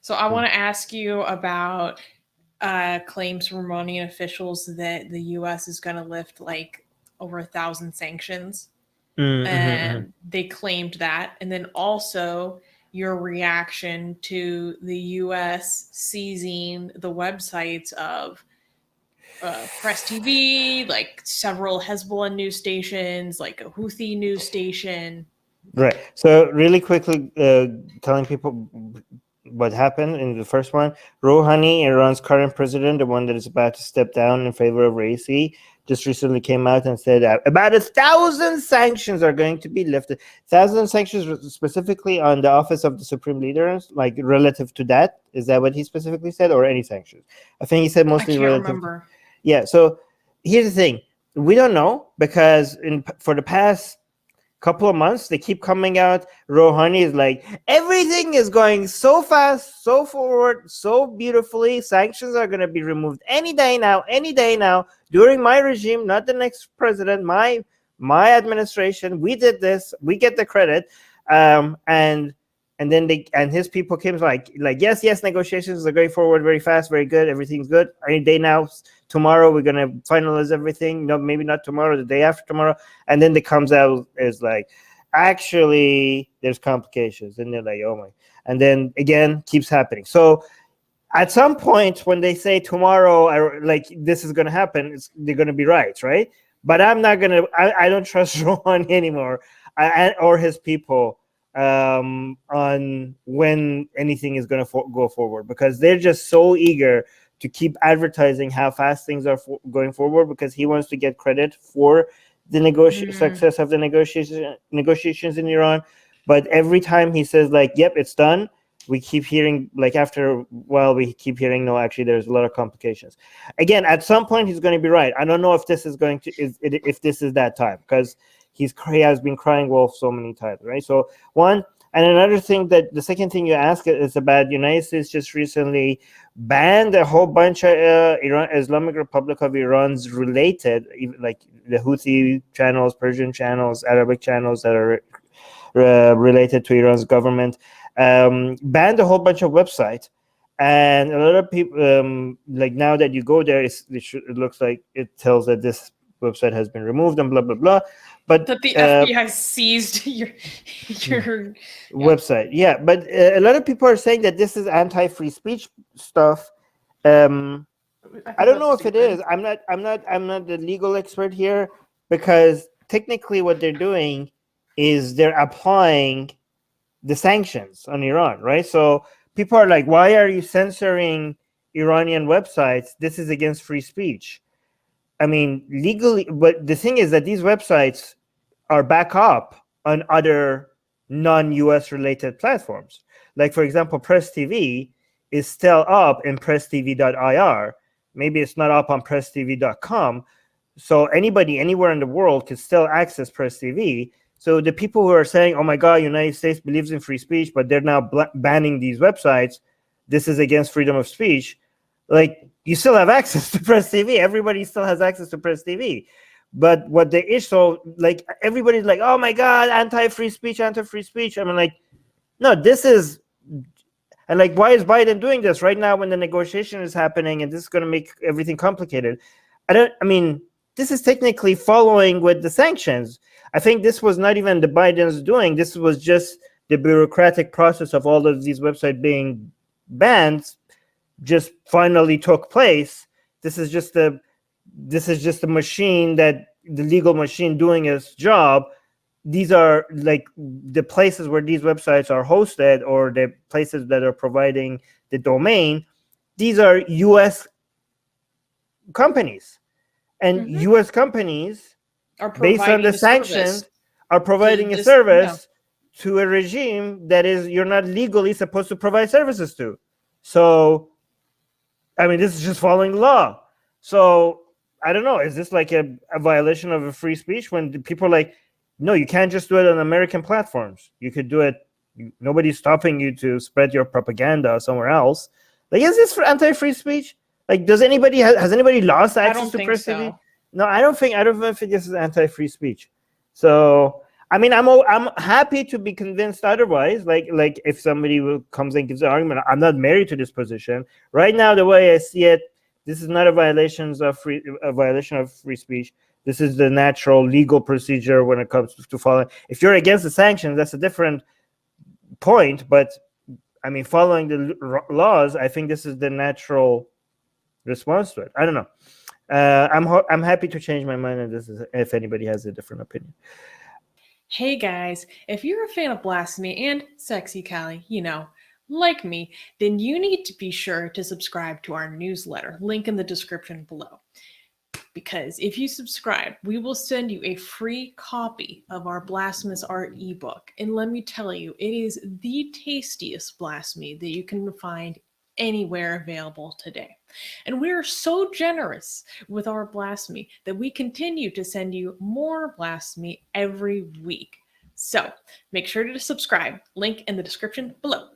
So I want to ask you about claims from Iranian officials that the U.S. is going to lift like over 1,000 sanctions. And they claimed that. And then also your reaction to the U.S. seizing the websites of Press TV, like several Hezbollah news stations, like a Houthi news station. Right. So really quickly, telling people what happened in the first one. Rouhani, Iran's current president, the one that is about to step down in favor of Raisi, just recently came out and said that about 1,000 sanctions are going to be lifted. 1,000 sanctions specifically on the office of the supreme leader, like relative to that. Is that what he specifically said, or any sanctions? I think he said mostly I can't relative. remember. Yeah. So here's the thing: we don't know because for the past couple of months they keep coming out. Rouhani is like, everything is going so fast, so forward, so beautifully. Sanctions are going to be removed any day now, during my regime, not the next president, my administration. We did this, we get the credit. And then his people came like yes, negotiations are going forward very fast, very good, everything's good. Any day now, tomorrow we're gonna finalize everything. No, maybe not tomorrow, the day after tomorrow. And then it comes out is like, actually there's complications, and they're like, oh my. And then again keeps happening. So at some point when they say tomorrow, like this is gonna happen, they're gonna be right? But I'm not gonna. I don't trust Rouhani anymore, or his people, on when anything is going to go forward, because they're just so eager to keep advertising how fast things are going forward, because he wants to get credit for the success of the negotiations in Iran. But every time he says like, yep, it's done, we keep hearing, like after a while, we keep hearing, no, actually there's a lot of complications. Again, at some point he's going to be right. I don't know if this is if this is that time, because he has been crying wolf so many times, right? So one, and another thing, that the second thing you ask is about United States just recently banned a whole bunch of Islamic Republic of Iran's related, like the Houthi channels, Persian channels, Arabic channels that are related to Iran's government, banned a whole bunch of websites. And a lot of people, like now that you go there, it looks like it tells that this website has been removed and blah blah blah. But that the FBI seized your website. Yeah, but a lot of people are saying that this is anti-free speech stuff. I don't know if it is. I'm not the legal expert here, because technically what they're doing is they're applying the sanctions on Iran, right? So people are like, why are you censoring Iranian websites? This is against free speech. I mean, legally, but the thing is that these websites are back up on other non-US related platforms. Like, for example, Press TV is still up in presstv.ir. Maybe it's not up on presstv.com. So anybody anywhere in the world can still access Press TV. So the people who are saying, oh my God, United States believes in free speech, but they're now banning these websites, this is against freedom of speech. Like, you still have access to Press TV. Everybody still has access to Press TV. But what the issue, like, everybody's like, oh my God, anti-free speech. I'm like, no, this is, and like, why is Biden doing this right now when the negotiation is happening and this is going to make everything complicated? I mean, this is technically following with the sanctions. I think this was not even the Biden's doing. This was just the bureaucratic process of all of these websites being banned just finally took place. This is just a machine, that the legal machine doing its job. These are like the places where these websites are hosted, or the places that are providing the domain. These are US companies, and US companies are based on the sanctions are providing a service to a regime that is you're not legally supposed to provide services to. So I mean, this is just following the law. So I don't know. Is this like a violation of a free speech when people are like, no, you can't just do it on American platforms. You could do it. Nobody's stopping you to spread your propaganda somewhere else. Like, is this for anti-free speech? Like, has anybody lost access to Press TV? No, I don't think this is anti-free speech. So I mean, I'm happy to be convinced otherwise. Like if somebody comes and gives an argument, I'm not married to this position right now. The way I see it, this is not a violation of free speech. This is the natural legal procedure when it comes to following. If you're against the sanctions, that's a different point. But I mean, following the laws, I think this is the natural response to it. I don't know. I'm happy to change my mind on this if anybody has a different opinion. Hey guys, if you're a fan of Blasphemy and Sexy Callie, like me, then you need to be sure to subscribe to our newsletter, link in the description below. Because if you subscribe, we will send you a free copy of our Blasphemous Art ebook. And let me tell you, it is the tastiest blasphemy that you can find anywhere available today. And we are so generous with our blasphemy that we continue to send you more blasphemy every week. So make sure to subscribe, link in the description below.